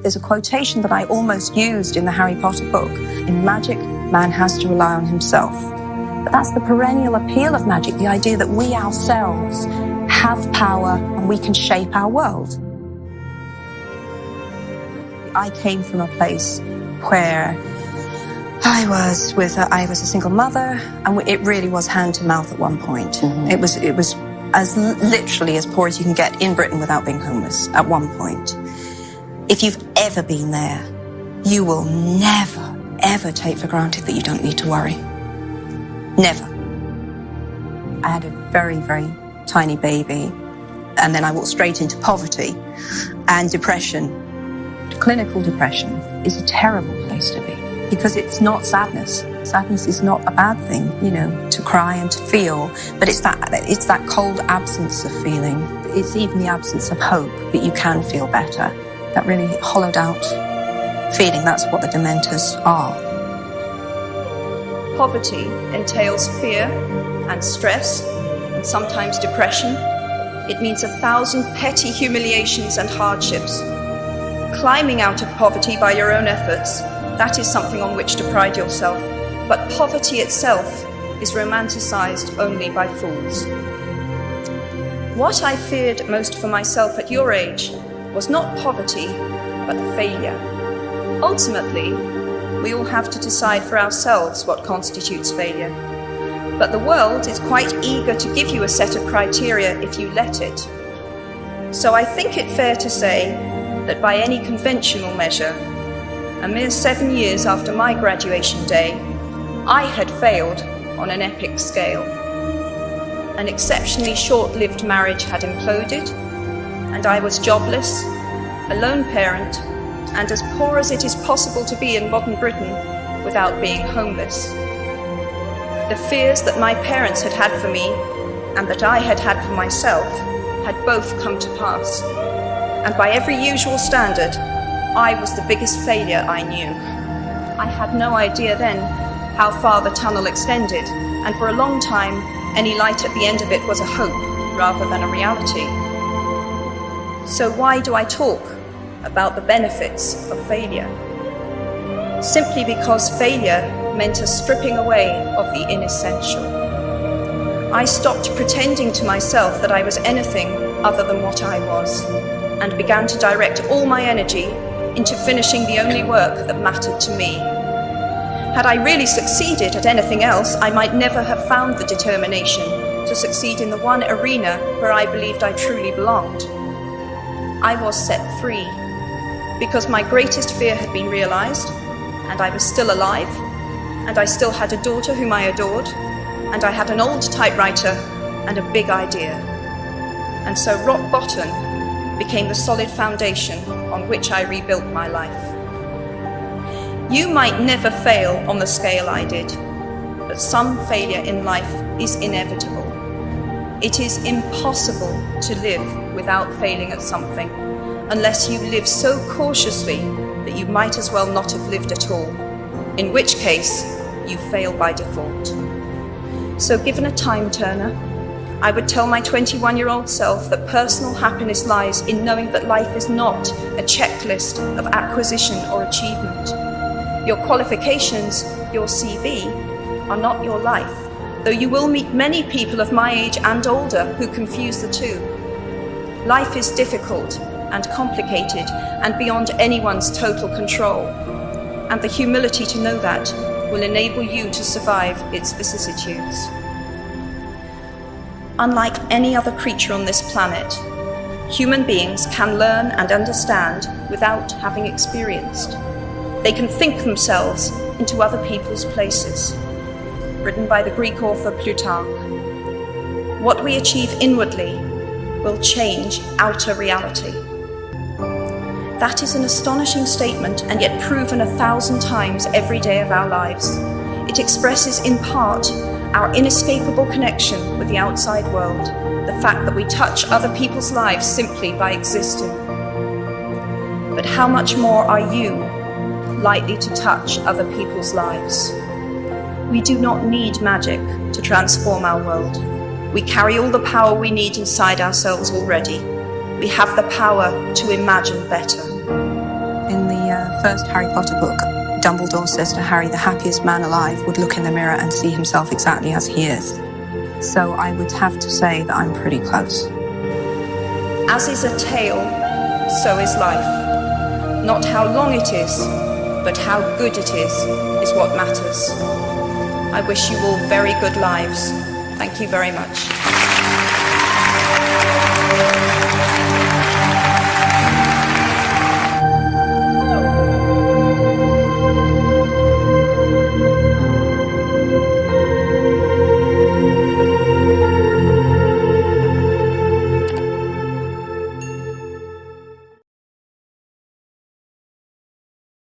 There's a quotation that I almost used in the Harry Potter book. In magic, man has to rely on himself. But that's the perennial appeal of magic, the idea that we ourselves have power and we can shape our world. I came from a place where I was a single mother, and it really was hand to mouth at one point. Mm-hmm. It was as literally as poor as you can get in Britain without being homeless at one point. If you've ever been there, you will never, ever take for granted that you don't need to worry. Never. I had a very, very tiny baby, and then I walked straight into poverty and depression. Clinical depression is a terrible place to be because it's not sadness. Sadness is not a bad thing, to cry and to feel, but it's that cold absence of feeling. It's even the absence of hope that you can feel better. That really hollowed out feeling, that's what the Dementors are. Poverty entails fear and stress and sometimes depression. It means 1,000 petty humiliations and hardships. Climbing out of poverty by your own efforts, that is something on which to pride yourself. But poverty itself is romanticized only by fools. What I feared most for myself at your age was not poverty, but failure. Ultimately, we all have to decide for ourselves what constitutes failure. But the world is quite eager to give you a set of criteria if you let it. So I think it fair to say that by any conventional measure, a mere 7 years after my graduation day, I had failed on an epic scale. An exceptionally short-lived marriage had imploded, and I was jobless, a lone parent, and as poor as it is possible to be in modern Britain without being homeless. The fears that my parents had had for me and that I had had for myself had both come to pass. And by every usual standard, I was the biggest failure I knew. I had no idea then how far the tunnel extended, and for a long time, any light at the end of it was a hope rather than a reality. So why do I talk about the benefits of failure? Simply because failure meant a stripping away of the inessential. I stopped pretending to myself that I was anything other than what I was, and began to direct all my energy into finishing the only work that mattered to me. Had I really succeeded at anything else, I might never have found the determination to succeed in the one arena where I believed I truly belonged. I was set free because my greatest fear had been realized, and I was still alive, and I still had a daughter whom I adored, and I had an old typewriter and a big idea. And so rock bottom became the solid foundation on which I rebuilt my life. You might never fail on the scale I did, but some failure in life is inevitable. It is impossible to live without failing at something, unless you live so cautiously that you might as well not have lived at all, in which case you fail by default. So given a time turner, I would tell my 21-year-old self that personal happiness lies in knowing that life is not a checklist of acquisition or achievement. Your qualifications, your CV, are not your life, though you will meet many people of my age and older who confuse the two. Life is difficult and complicated and beyond anyone's total control, and the humility to know that will enable you to survive its vicissitudes. Unlike any other creature on this planet, human beings can learn and understand without having experienced. They can think themselves into other people's places. Written by the Greek author Plutarch. What we achieve inwardly will change outer reality. That is an astonishing statement, and yet proven 1,000 times every day of our lives. It expresses in part our inescapable connection with the outside world, the fact that we touch other people's lives simply by existing. But how much more are you likely to touch other people's lives? We do not need magic to transform our world. We carry all the power we need inside ourselves already. We have the power to imagine better. In first Harry Potter book, Dumbledore says to Harry, the happiest man alive would look in the mirror and see himself exactly as he is. So I would have to say that I'm pretty close. As is a tale, so is life. Not how long it is, but how good it is what matters. I wish you all very good lives. Thank you very much.